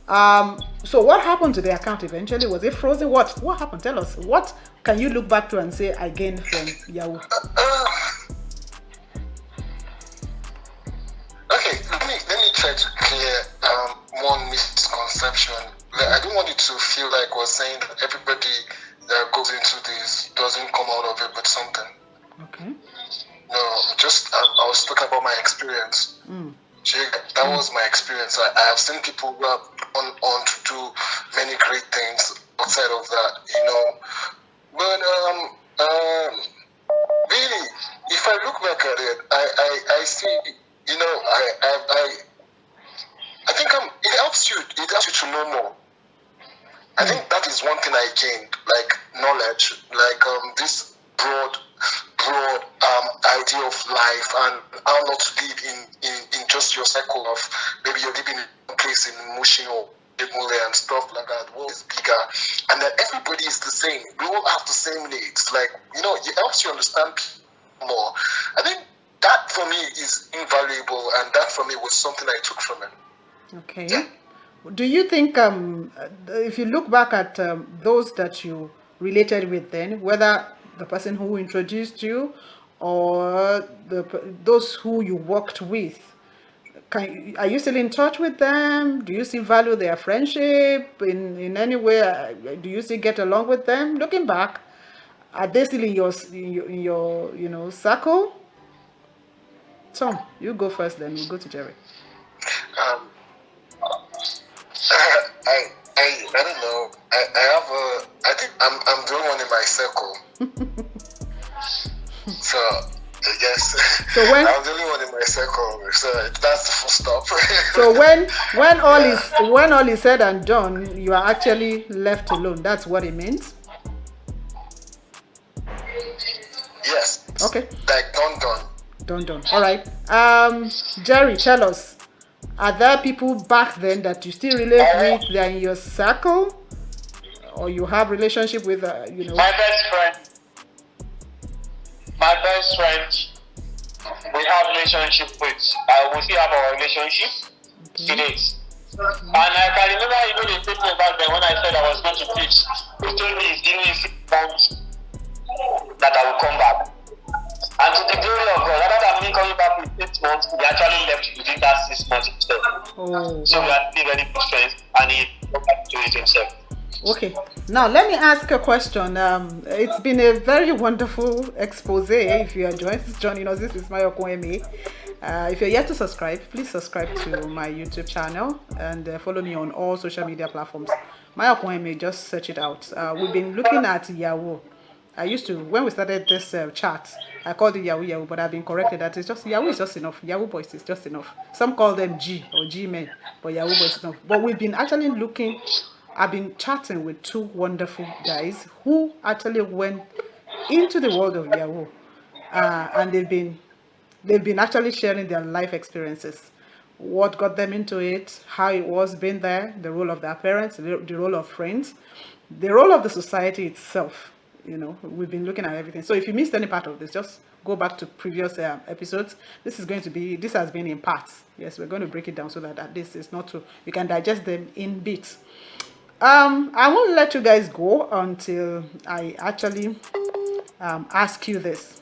So what happened to the account eventually? Was it frozen? What happened? Tell us. What can you look back to and say I gained from Yahoo? Okay, let me try to clear one misconception. Like, I don't want you to feel like we're saying that everybody that goes into this doesn't come out of it with something. Okay. No, I was talking about my experience. That was my experience. I have seen people who have gone on to do many great things outside of that, But really, if I look back at it, I see, I think it helps you to know more. I think that is one thing I gained, like knowledge, like this broad idea of life and how not to live in just your cycle of maybe you're living in a place in Mushin or Mule and stuff like that. The world is bigger, and that everybody is the same. We all have the same needs. Like, it helps you understand people more. I think that for me is invaluable, and that for me was something I took from it. Okay. Yeah. Do you think, if you look back at those that you related with then, whether the person who introduced you or those who you worked with, are you still in touch with them? Do you still value their friendship in any way? Do you still get along with them? Looking back, are they still in your circle? Tom, you go first, then we'll go to Jerry. I don't know. I think I'm the only one in my circle. So I guess so when, I'm the only one in my circle. So that's the full stop. So when all is said and done, you are actually left alone. That's what it means. Yes. Okay. Like done. All right. Jerry, tell us. Are there people back then that you still relate with? They're in your circle, or you have relationship with? My best friend. We have relationship with. We still have our relationship today. And I can remember they told me back then when I said I was going to teach. He told me it's giving me 6 months that I will come back. And to the glory of God, rather than me coming back with 6 months, he actually left within that 6 months himself. So we are still very good friends, and he got back to it himself. Okay, now let me ask a question. It's been a very wonderful expose. If you are joining us, this is Mayokun. If you're yet to subscribe, please subscribe to my YouTube channel and follow me on all social media platforms. Mayokun, just search it out. We've been looking at Yahoo. When we started this chat, I called it Yahoo, but I've been corrected that it's just Yahoo is just enough. Yahoo boys is just enough. Some call them G or G men, but Yahoo boys is enough. But we've been actually looking. I've been chatting with 2 wonderful guys who actually went into the world of Yahoo, and they've been actually sharing their life experiences, what got them into it, how it was being there, the role of their parents, the role of friends, the role of the society itself. We've been looking at everything. So if you missed any part of this, just go back to previous episodes. This has been in parts. Yes, we're going to break it down so that this is not too, you can digest them in bits. I won't let you guys go until I actually ask you this.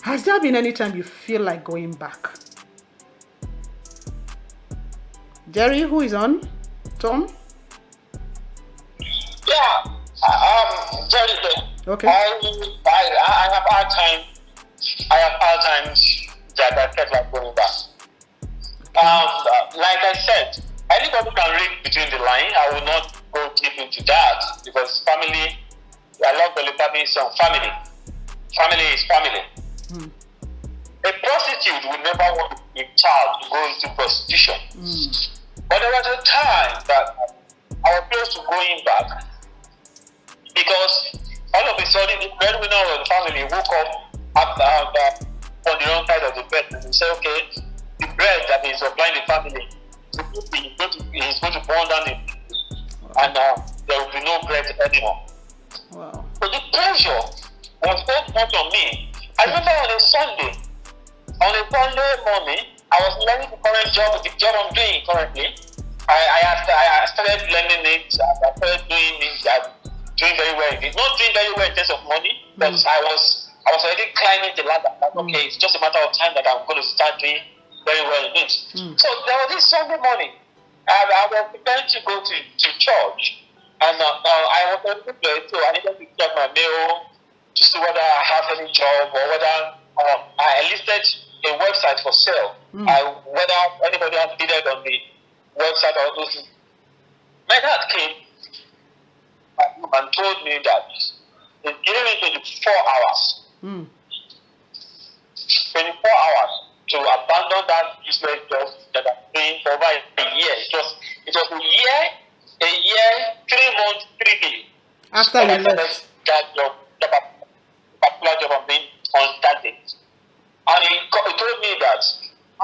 Has there been any time you feel like going back? Jerry, who is on? Tom? Yeah, Jerry. Okay. I have hard time. I have hard times that I felt like going back. Like I said, anybody can read between the line. I will not go deep into that because family. I love the Lipabi song. Family is family. A prostitute would never want a child to go into prostitution. But there was a time that I was close to going back because all of a sudden the breadwinner of the family woke up on the wrong side of the bed and said, okay, the bread that is supplying the family is going to burn down it, and there will be no bread anymore. Wow. So the pressure was so much on me. I remember on a Sunday morning, I was learning the current job, the job I'm doing currently. I started learning it. I started doing it. I'm doing very well in it. Not doing very well in terms of money, but I was already climbing the ladder. Like, okay, it's just a matter of time that I'm going to start doing very well in it. So there was this Sunday morning. I was preparing to go to church, and I was prepared, so I needed to check my mail to see whether I have any job or whether I listed a website for sale. Whether anybody had bidded on the website or those things. My dad came and told me that he's giving me 24 hours. 24 hours to abandon that business job that I'm doing for over a year. It was a year, 3 months, 3 days. After you left that job, that particular job I'm doing on that day. And he told me that I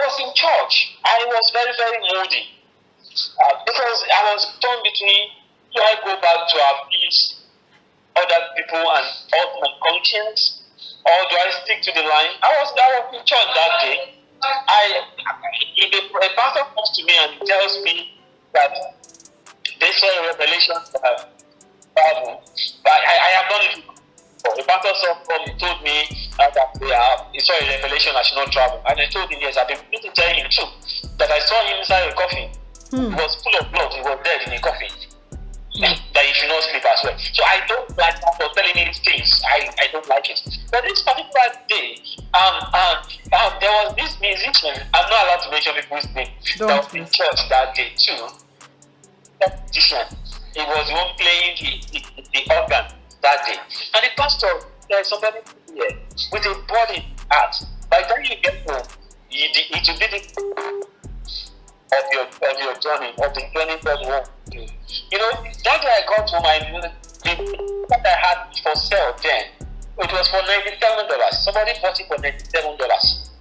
was in church. I was very, very moody. Because I was torn between, do I go back to appease other people and hold my conscience, or do I stick to the line? I was in church that day. A pastor comes to me and tells me that they saw a revelation Bible. I have done it before. A pastor told me that he saw a revelation I should not travel. And I told him, yes, I've been to tell him too, that I saw him inside a coffin. He was full of blood. He was dead in a coffin. That he should not sleep as well. So I don't like that for telling me these things. I don't like it. But this particular day, there was this musician. I'm not allowed to mention people's name. That was in church that day too. That musician, he was the one playing the organ that day. And the pastor, there's somebody here with a body heart. By the time you get home, it will be the of your journey, of the journey that you want to do. You know, that day I got home, the that I had for sale then, it was for $97. Somebody bought it for $97.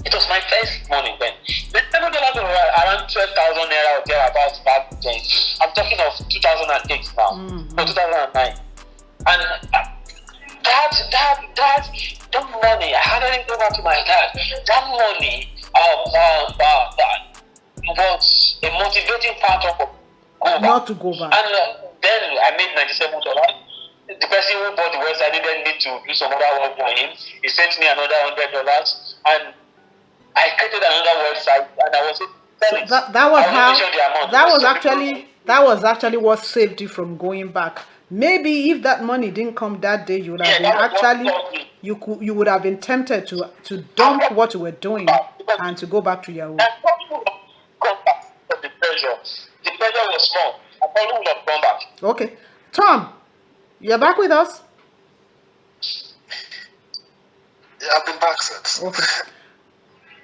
It was my first money then. The $7 was around 12,000 naira or thereabouts back then. I'm talking of 2008 now, or 2009. And that money, I hadn't go back to my dad. That money was a motivating factor for not to go back. And then I made $97. The person who bought the website didn't need to do some other work for him. He sent me another $100, and I created another website, and I was selling. So that was actually what saved you from going back. Maybe if that money didn't come that day, you would have you would have been tempted to dump what you were doing and to go back to Yahoo. The pressure was small. I probably would have gone back. Okay. Tom, you're back with us? Yeah, I've been back since. Okay.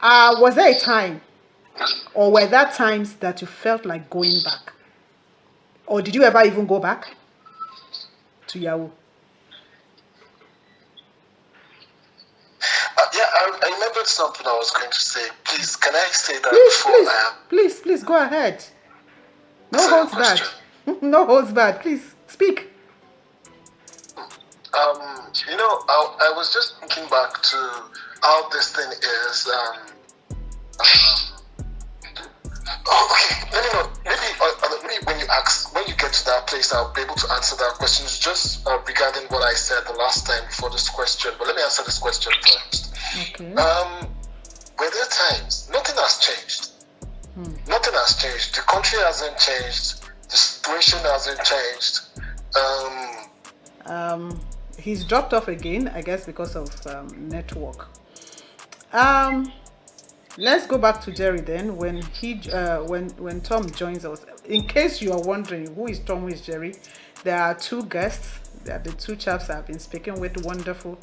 Was there a time, or were there times that you felt like going back? Or did you ever even go back to Yahoo? I remembered something I was going to say. Please, can I say that Please, go ahead. No holds bad. No holds bad. Please, speak. I was just thinking back to how this thing is. Okay. Maybe when you get to that place, I'll be able to answer that question. It's just regarding what I said the last time before this question. But let me answer this question first. Okay. Were there times? Nothing has changed. Nothing has changed. The country hasn't changed. The situation hasn't changed. He's dropped off again, I guess, because of network. Let's go back to Jerry then. When when Tom joins us, in case you are wondering who is Tom, who is Jerry, there are two guests. They are the two chaps I've been speaking with. Wonderful.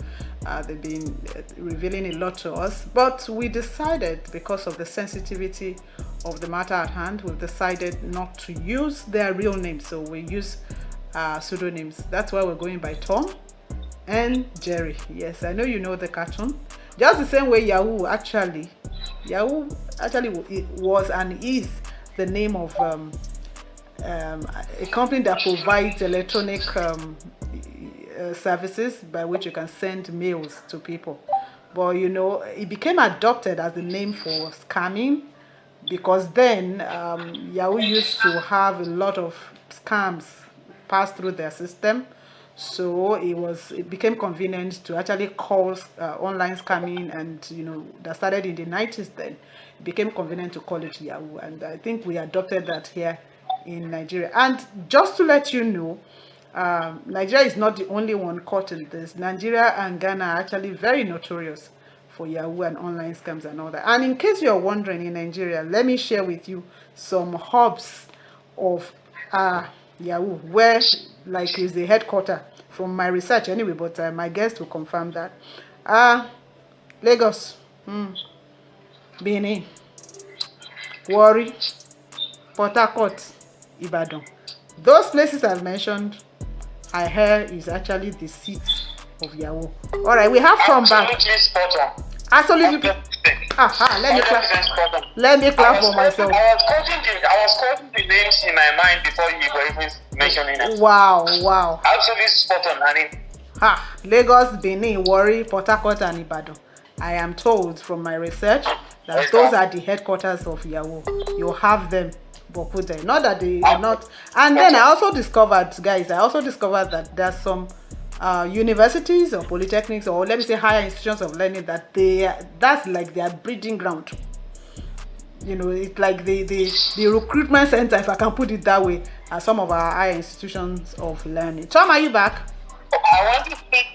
They've been revealing a lot to us. But we decided, because of the sensitivity of the matter at hand, we've decided not to use their real names. So we use pseudonyms. That's why we're going by Tom and Jerry. Yes, I know you know the cartoon. Just the same way Yahoo actually was and is the name of a company that provides electronic services by which you can send mails to people. But it became adopted as the name for scamming because then Yahoo used to have a lot of scams pass through their system. So it became convenient to actually call online scamming, and that started in the 90s. Then it became convenient to call it Yahoo, and I think we adopted that here in Nigeria. And just to let you know, Nigeria is not the only one caught in this. Nigeria and Ghana are actually very notorious for Yahoo and online scams and all that. And in case you're wondering, in Nigeria, let me share with you some hubs of Yahoo, where like is the headquarter from my research anyway, but my guest will confirm that. Lagos, Benin, Warri, Port Harcourt, Ibadan. Those places I've mentioned, I hear is actually the seat of Yahoo. All right, we have come back. Absolutely spot on. Absolutely. Let me clap for myself. I was quoting the names in my mind before you were even mentioning it. Wow. Absolutely spot on, Annie. Lagos, Benin, Warri, Port Harcourt, and Ibadan. I am told from my research that those are the headquarters of Yahoo. You have them, but put them. Not that they are not. And then I also discovered, guys, that there's some universities or polytechnics, or let me say higher institutions of learning, that's like their breeding ground. It's like the recruitment center, if I can put it that way, at some of our higher institutions of learning. Tom, are you back? I want to speak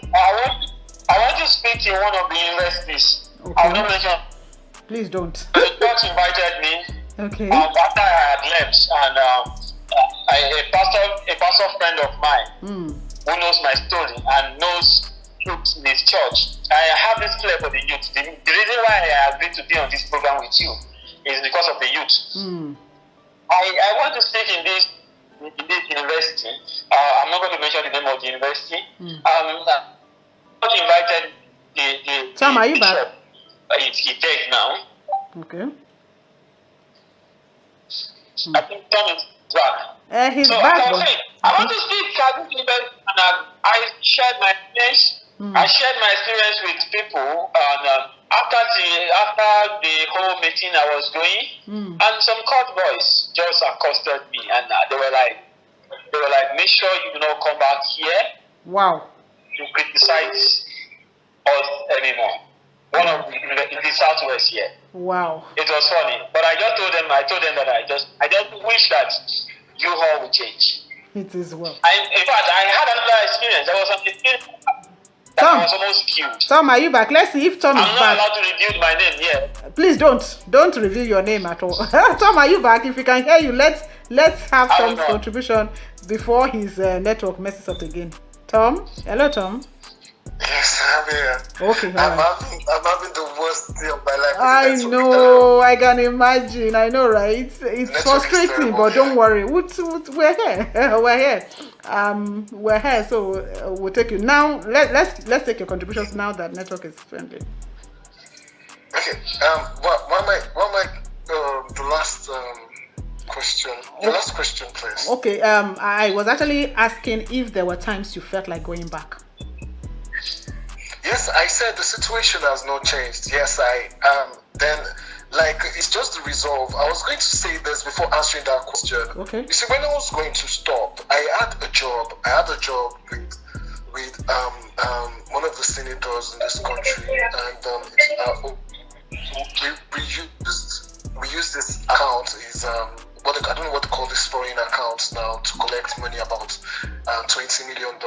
in one of the universities. Okay. I will not mention. Please don't. The church invited me. Okay. After I had left, and a pastor friend of mine who knows my story and knows youth in his church. I have this flair for the youth. The reason why I agreed to be on this program with you is because of the youth. I want to speak in this university. I'm not going to mention the name of the university. Invited the Tom, are you back? He's dead now. Okay. I think Tom is back. He's so back. I want to speak at this event, and I shared my experience. I shared my experience with people, and after the whole meeting I was doing, and some court boys just accosted me, and they were like, make sure you do not come back here. Wow. To criticize us anymore. One of in the southwest here. Wow. It was funny, but I told them that I just wish that you all would change. It is well. In fact, I had another experience. There was an experience that I was almost killed. Tom, are you back? Let's see if Tom is back. I'm not allowed to reveal my name yet. Please don't reveal your name at all. Tom, are you back? If we can hear you, let's have Tom's contribution before his network messes up again. Tom? Hello, Tom. Yes, I'm here. Okay, I'm having the worst day of my life. I know, I can imagine. I know, right? It's frustrating, but don't worry. We're here. We're here. We're here, so we'll take you now. Let's take your contributions now that network is friendly. Okay. The last question. The last question, please. Okay. I was actually asking if there were times you felt like going back. Yes, I said the situation has not changed. Yes, then it's just the resolve. I was going to say this before answering that question. Okay. You see, when I was going to stop, I had a job with one of the senators in this country, and we use this account is I don't know what to call this foreign accounts now to collect money, about $20 million.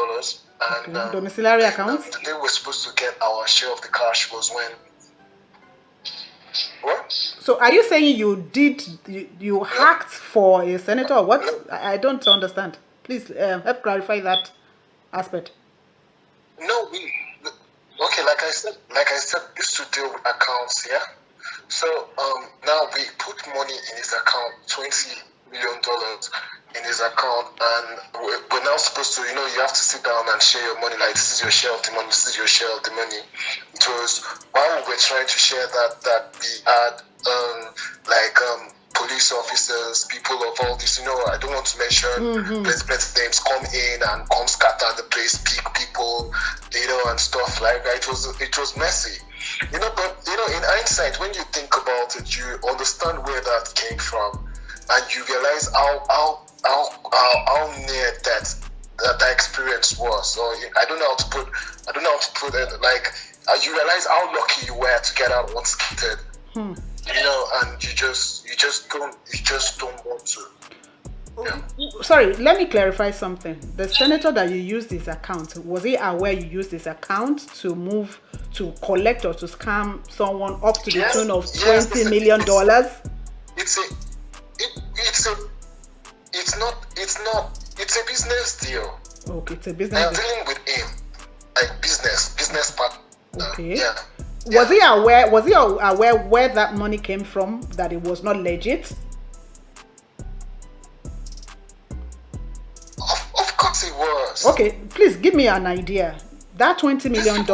And domiciliary accounts. The day we're supposed to get our share of the cash was when. What? So are you saying you hacked for a senator or what? I don't understand. Please help clarify that aspect. No, okay, like I said, used to deal with accounts, yeah. So now we put money in his account, $20 million in his account, and we're now supposed to, you have to sit down and share your money. Like, this is your share of the money. This is your share of the money. It was while we were trying to share that we had police officers, people of all this. I don't want to mention plenty names come in and come scatter the place, pick people, and stuff like that. It was messy. But in hindsight, when you think about it, you understand where that came from, and you realize how near that experience was. Or I don't know how to put it. Like you realize how lucky you were to get out unscathed. And you just don't want to. Yeah. Sorry, let me clarify something. The senator that you used his account, was he aware you used his account to move, to collect or to scam someone up to the tune of $20 million? It's a business deal. Okay, it's a business I'm deal. dealing with him, like business partner. Okay. Yeah. Was he aware where that money came from, that it was not legit? Of course it was. Okay, please give me an idea. That $20 million.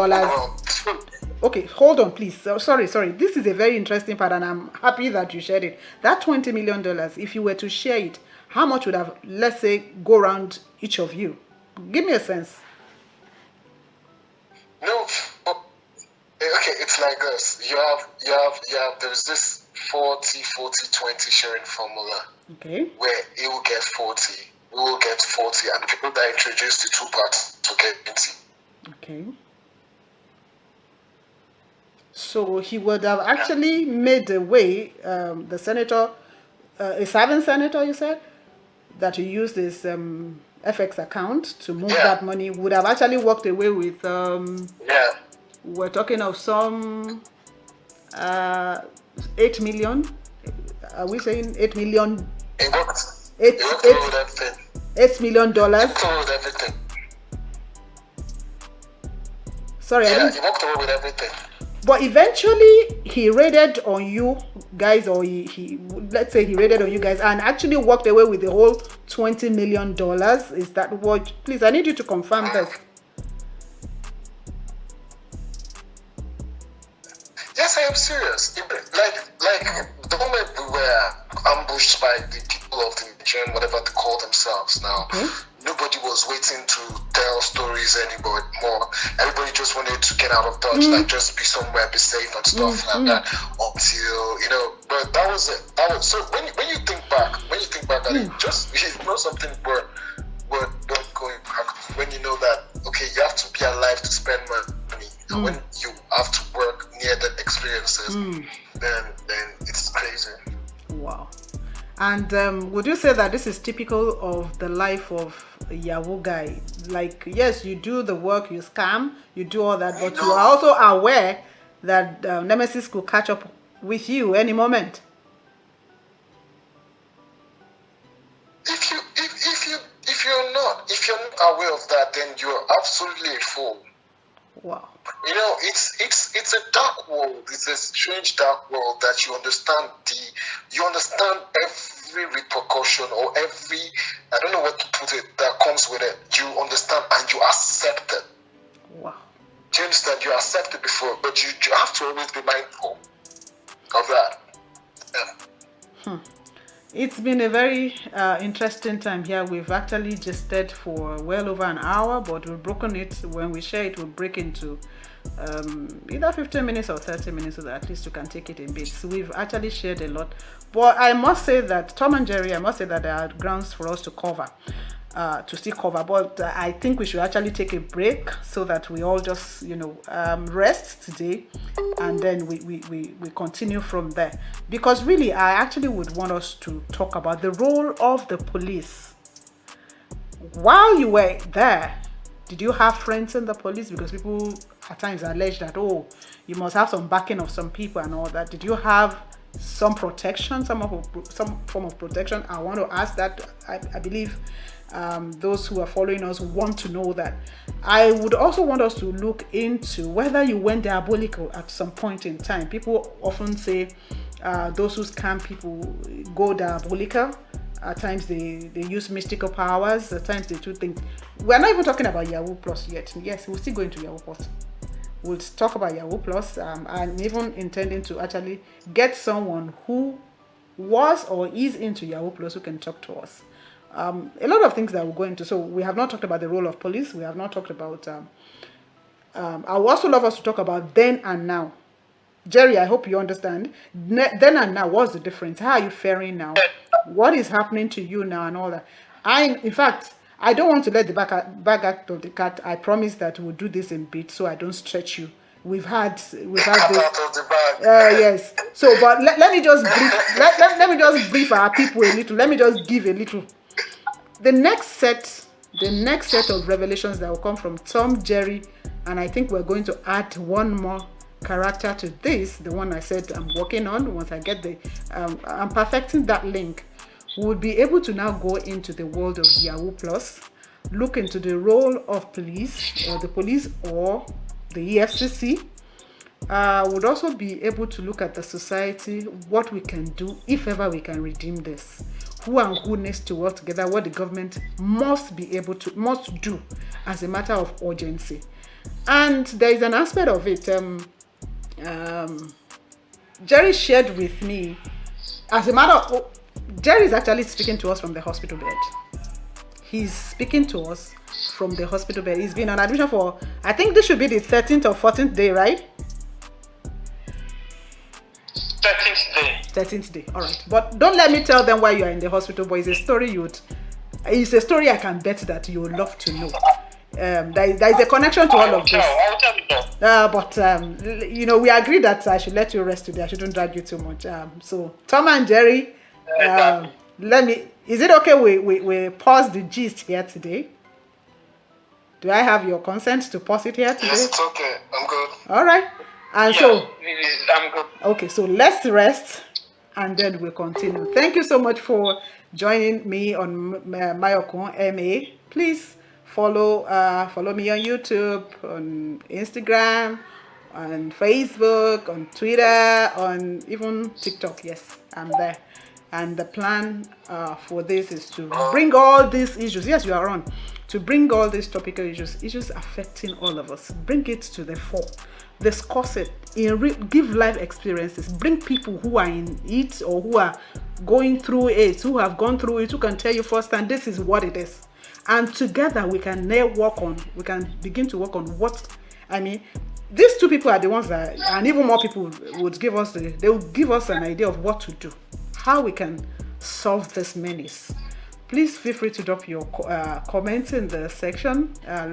Okay, hold on, please. Sorry. This is a very interesting part, and I'm happy that you shared it. That $20 million, if you were to share it, how much would have, let's say, go around each of you? Give me a sense. No, okay, it's like this. You have. There's this 40-40-20 sharing formula. Okay. Where he will get 40, we will get 40, and people that introduce the two parts to get 20. Okay. So he would have actually made a way, the senator, a serving senator, you said, that you used this FX account to move that money, would have actually walked away with, we're talking of some 8 million. Are we saying 8 million? It worked. $8 million. It worked with everything. Sorry, he walked away with everything. But eventually he raided on you guys, or he let's say he raided on you guys and actually walked away with the whole $20 million. Is that what? Please, I need you to confirm this. Yes, I am serious. Like the moment we were ambushed by the people of the Nigerian, whatever they call themselves now, nobody was waiting to tell stories anymore. Everybody just wanted to get out of touch, like just be somewhere, be safe and stuff like that. Until but that was it. So when you think back at it, just something were not going back. When you know that you have to be alive to spend money, and when you have to work near the experiences, then it's crazy. Wow. And would you say that this is typical of the life of a Yahoo guy? Like, yes, you do the work, you scam, you do all that, but you are also aware that Nemesis could catch up with you any moment. If you're not aware of that, then you're absolutely a fool. Wow. It's a dark world. It's a strange dark world that you understand every repercussion or every, I don't know what to put it, that comes with it. You understand and you accept it. Wow. Do you understand? You accept it before, but you have to always be mindful of that. Yeah. It's been a very interesting time here. We've actually just stayed for well over an hour, but we've broken it. When we share it, we'll break into either 15 minutes or 30 minutes, so that at least you can take it in bits. We've actually shared a lot. But I must say that, Tom and Jerry, there are grounds for us to cover. To still cover, but I think we should actually take a break so that we all just rest today, and then we continue from there, because really I actually would want us to talk about the role of the police. While you were there, did you have friends in the police? Because people at times allege that, you must have some backing of some people and all that. Did you have some protection, some form of protection? I want to ask that. I believe those who are following us want to know that. I would also want us to look into whether you went diabolical at some point in time. People often say those who scam people go diabolical. At times they use mystical powers. At times they do things. We're not even talking about Yahoo Plus yet. Yes, we'll still go into Yahoo Plus. We'll talk about Yahoo Plus. I'm even intending to actually get someone who was or is into Yahoo Plus who can talk to us. A lot of things that we'll go into. So we have not talked about the role of police. We have not talked about I would also love us to talk about then and now. Jerry, I hope you understand. Then and now, what's the difference? How are you faring now? What is happening to you now and all that? In fact, I don't want to let the back act of the cat. I promise that we'll do this in bits so I don't stretch you. We've had this. Yes. So, but let me just brief. Let me just brief our people a little. Let me just give a little. The next set of revelations that will come from Tom, Jerry, and I think we're going to add one more character to this, the one I said I'm working on. Once I get I'm perfecting that link, we'll be able to now go into the world of Yahoo Plus, look into the role of police, or the police, or the EFCC. Would also be able to look at the society, what we can do if ever we can redeem this. Who and who needs to work together, what the government must do as a matter of urgency. And there is an aspect of it. Jerry shared with me, as a matter of, Jerry is actually speaking to us from the hospital bed. He's speaking to us from the hospital bed. He's been on admission for, I think this should be the 13th or 14th day, right? 13th day. 13th day, all right. But don't let me tell them why you are in the hospital, but it's a story I can bet that you would love to know. There is a connection to all of this. I'll tell you. But we agreed that I should let you rest today. I shouldn't drag you too much. So Tom and Jerry, is it okay we pause the gist here today? Do I have your consent to pause it here today? Yes, it's okay. I'm good. All right. And I'm good. Okay, so let's rest and then we'll continue. Thank you so much for joining me on Mayokun MA. Please follow me on YouTube, on Instagram, on Facebook, on Twitter, on even TikTok. Yes, I'm there. And the plan for this is to bring all these issues. Yes, you are on. To bring all these topical issues affecting all of us. Bring it to the fore. Discuss it. Give life experiences. Bring people who are in it or who are going through it, who have gone through it, who can tell you firsthand this is what it is. And together we can begin to work on what, these two people are the ones that, and even more people would give us an idea of what to do, how we can solve this menace. Please feel free to drop your comments in the section. I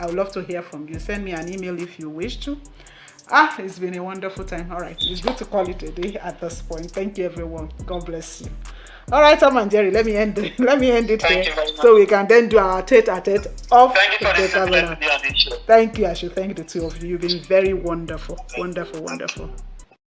would love to hear from you. Send me an email if you wish to. It's been a wonderful time. All right, it's good to call it a day at this point. Thank you, everyone. God bless you. All right, Tom and Jerry, let me end it here so we can then do our tete-a-tete off the camera. Thank you, Ashu. Thank the two of you. You've been very wonderful. Wonderful.